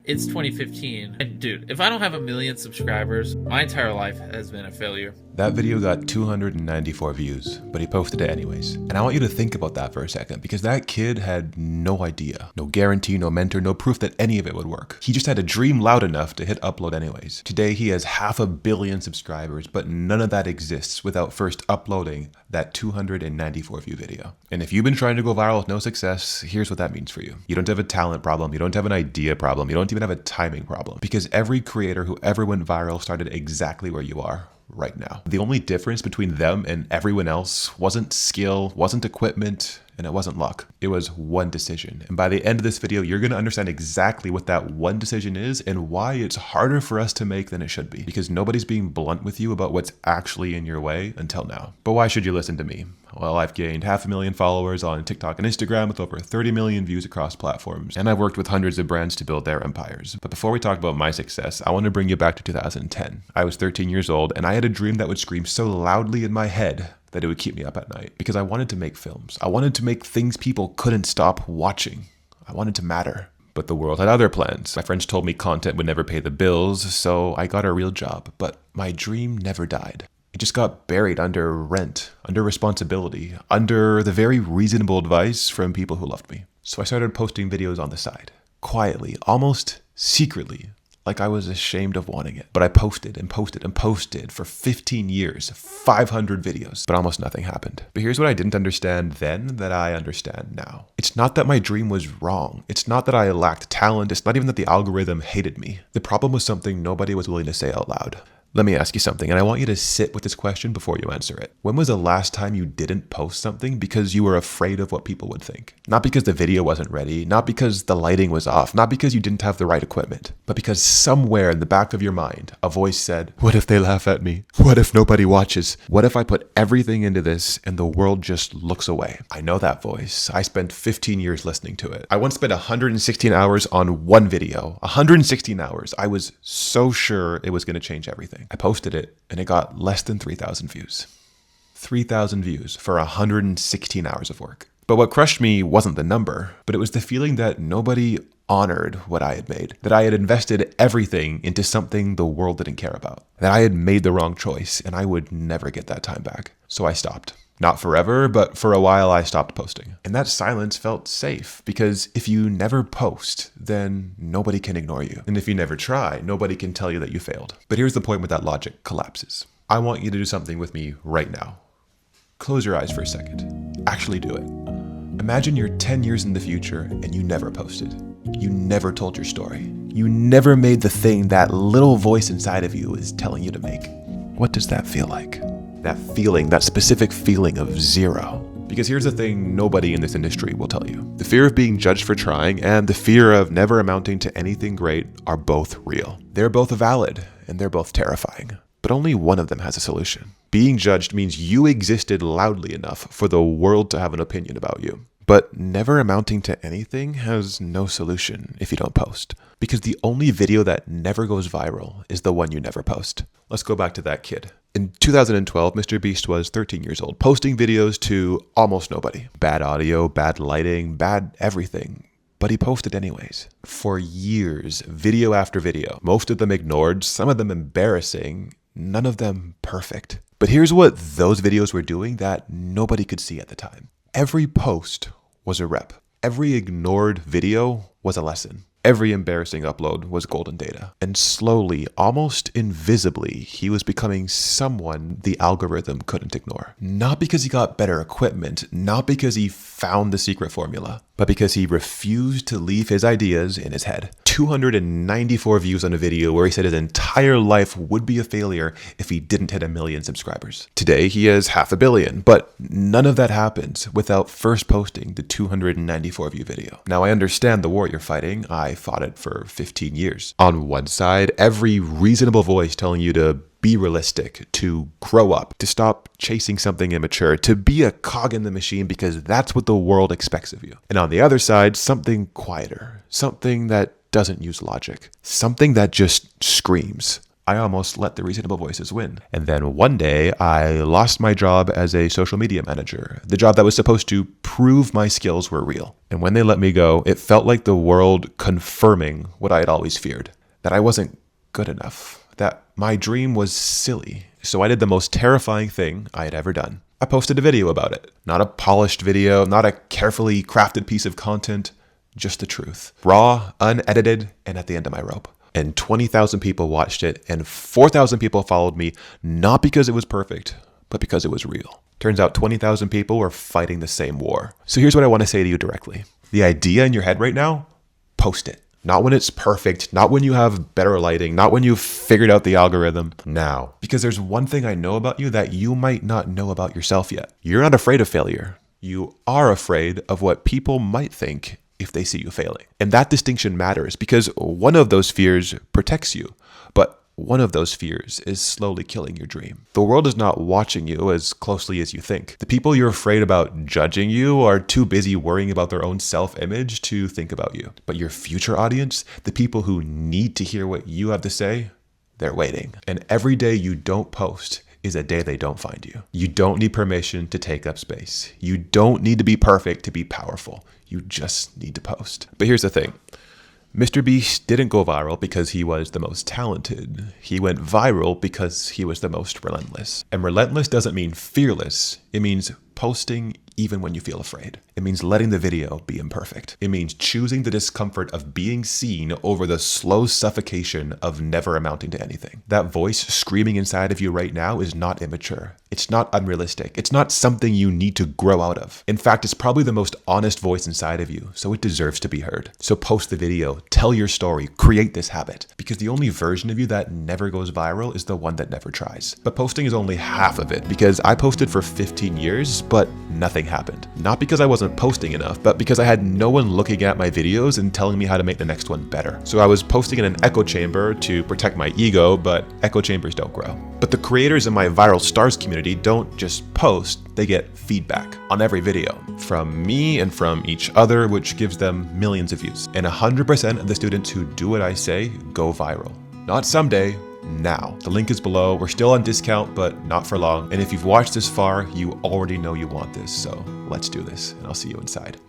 It's 2015. And dude, if I don't have 1 million subscribers, my entire life has been a failure. That video got 294 views, but he posted it anyways. And I want you to think about that for a second, because that kid had no idea, no guarantee, no mentor, no proof that any of it would work. He just had a dream loud enough to hit upload anyways. Today he has 500 million subscribers, but none of that exists without first uploading that 294 view video. And if you've been trying to go viral with no success, here's what that means for you. You don't have a talent problem, you don't have an idea problem, you don't even have a timing problem, because every creator who ever went viral started exactly where you are right now. The only difference between them and everyone else wasn't skill, wasn't equipment, and it wasn't luck. It was one decision. And by the end of this video, you're going to understand exactly what that one decision is and why it's harder for us to make than it should be, because nobody's being blunt with you about what's actually in your way until now. But why should you listen to me? Well, I've gained 500,000 followers on TikTok and Instagram with over 30 million views across platforms, and I've worked with hundreds of brands to build their empires. But before we talk about my success, I want to bring you back to 2010. I was 13 years old, and I had a dream that would scream so loudly in my head that it would keep me up at night, because I wanted to make films. I wanted to make things people couldn't stop watching. I wanted to matter. But the world had other plans. My friends told me content would never pay the bills, so I got a real job. But my dream never died. It just got buried under rent, under responsibility, under the very reasonable advice from people who loved me. So I started posting videos on the side, quietly, almost secretly, like I was ashamed of wanting it. But I posted and posted and posted for 15 years, 500 videos, but almost nothing happened. But here's what I didn't understand then that I understand now. It's not that my dream was wrong. It's not that I lacked talent. It's not even that the algorithm hated me. The problem was something nobody was willing to say out loud. Let me ask you something, and I want you to sit with this question before you answer it. When was the last time you didn't post something because you were afraid of what people would think? Not because the video wasn't ready, not because the lighting was off, not because you didn't have the right equipment, but because somewhere in the back of your mind, a voice said, what if they laugh at me? What if nobody watches? What if I put everything into this and the world just looks away? I know that voice. I spent 15 years listening to it. I once spent 116 hours on one video. 116 hours. I was so sure it was going to change everything. I posted it and it got less than 3,000 views. 3,000 views for 116 hours of work. But what crushed me wasn't the number, but it was the feeling that nobody honored what I had made, that I had invested everything into something the world didn't care about, that I had made the wrong choice and I would never get that time back. So I stopped. Not forever, but for a while I stopped posting. And that silence felt safe, because if you never post, then nobody can ignore you. And if you never try, nobody can tell you that you failed. But here's the point where that logic collapses. I want you to do something with me right now. Close your eyes for a second. Actually do it. Imagine you're 10 years in the future and you never posted. You never told your story. You never made the thing that little voice inside of you is telling you to make. What does that feel like? That feeling, that specific feeling of zero. Because here's the thing nobody in this industry will tell you. The fear of being judged for trying and the fear of never amounting to anything great are both real. They're both valid and they're both terrifying. But only one of them has a solution. Being judged means you existed loudly enough for the world to have an opinion about you. But never amounting to anything has no solution if you don't post. Because the only video that never goes viral is the one you never post. Let's go back to that kid. In 2012, Mr. Beast was 13 years old, posting videos to almost nobody. Bad audio, bad lighting, bad everything. But he posted anyways. For years, video after video. Most of them ignored, some of them embarrassing, none of them perfect. But here's what those videos were doing that nobody could see at the time. Every post was a rep. Every ignored video was a lesson. Every embarrassing upload was golden data. And slowly, almost invisibly, he was becoming someone the algorithm couldn't ignore. Not because he got better equipment, not because he found the secret formula, but because he refused to leave his ideas in his head. 294 views on a video where he said his entire life would be a failure if he didn't hit 1 million subscribers. Today, he has 500 million, but none of that happens without first posting the 294 view video. Now, I understand the war you're fighting. I fought it for 15 years. On one side, every reasonable voice telling you to be realistic, to grow up, to stop chasing something immature, to be a cog in the machine because that's what the world expects of you. And on the other side, something quieter, something that doesn't use logic, something that just screams, I almost let the reasonable voices win. And then one day, I lost my job as a social media manager, the job that was supposed to prove my skills were real. And when they let me go, it felt like the world confirming what I had always feared, that I wasn't good enough, that my dream was silly. So I did the most terrifying thing I had ever done. I posted a video about it. Not a polished video, not a carefully crafted piece of content, just the truth. Raw, unedited, and at the end of my rope. And 20,000 people watched it, and 4,000 people followed me, not because it was perfect, but because it was real. Turns out 20,000 people were fighting the same war. So here's what I want to say to you directly. The idea in your head right now, post it. Not when it's perfect, not when you have better lighting, not when you've figured out the algorithm. Now. Because there's one thing I know about you that you might not know about yourself yet. You're not afraid of failure. You are afraid of what people might think if they see you failing. And that distinction matters because one of those fears protects you, but one of those fears is slowly killing your dream. The world is not watching you as closely as you think. The people you're afraid about judging you are too busy worrying about their own self-image to think about you. But your future audience, the people who need to hear what you have to say, they're waiting. And every day you don't post is a day they don't find you. You don't need permission to take up space. You don't need to be perfect to be powerful. You just need to post. But here's the thing. Mr. Beast didn't go viral because he was the most talented. He went viral because he was the most relentless. And relentless doesn't mean fearless. It means posting even when you feel afraid. It means letting the video be imperfect. It means choosing the discomfort of being seen over the slow suffocation of never amounting to anything. That voice screaming inside of you right now is not immature. It's not unrealistic. It's not something you need to grow out of. In fact, it's probably the most honest voice inside of you, so it deserves to be heard. So post the video, tell your story, create this habit, because the only version of you that never goes viral is the one that never tries. But posting is only half of it, because I posted for 15 years, but nothing happened. Not because I wasn't posting enough, but because I had no one looking at my videos and telling me how to make the next one better. So I was posting in an echo chamber to protect my ego, but echo chambers don't grow. But the creators in my Viral Stars community don't just post, they get feedback on every video from me and from each other, which gives them millions of views. And 100% of the students who do what I say go viral. Not someday, now. The link is below. We're still on discount, but not for long. And if you've watched this far, you already know you want this. So let's do this, and I'll see you inside.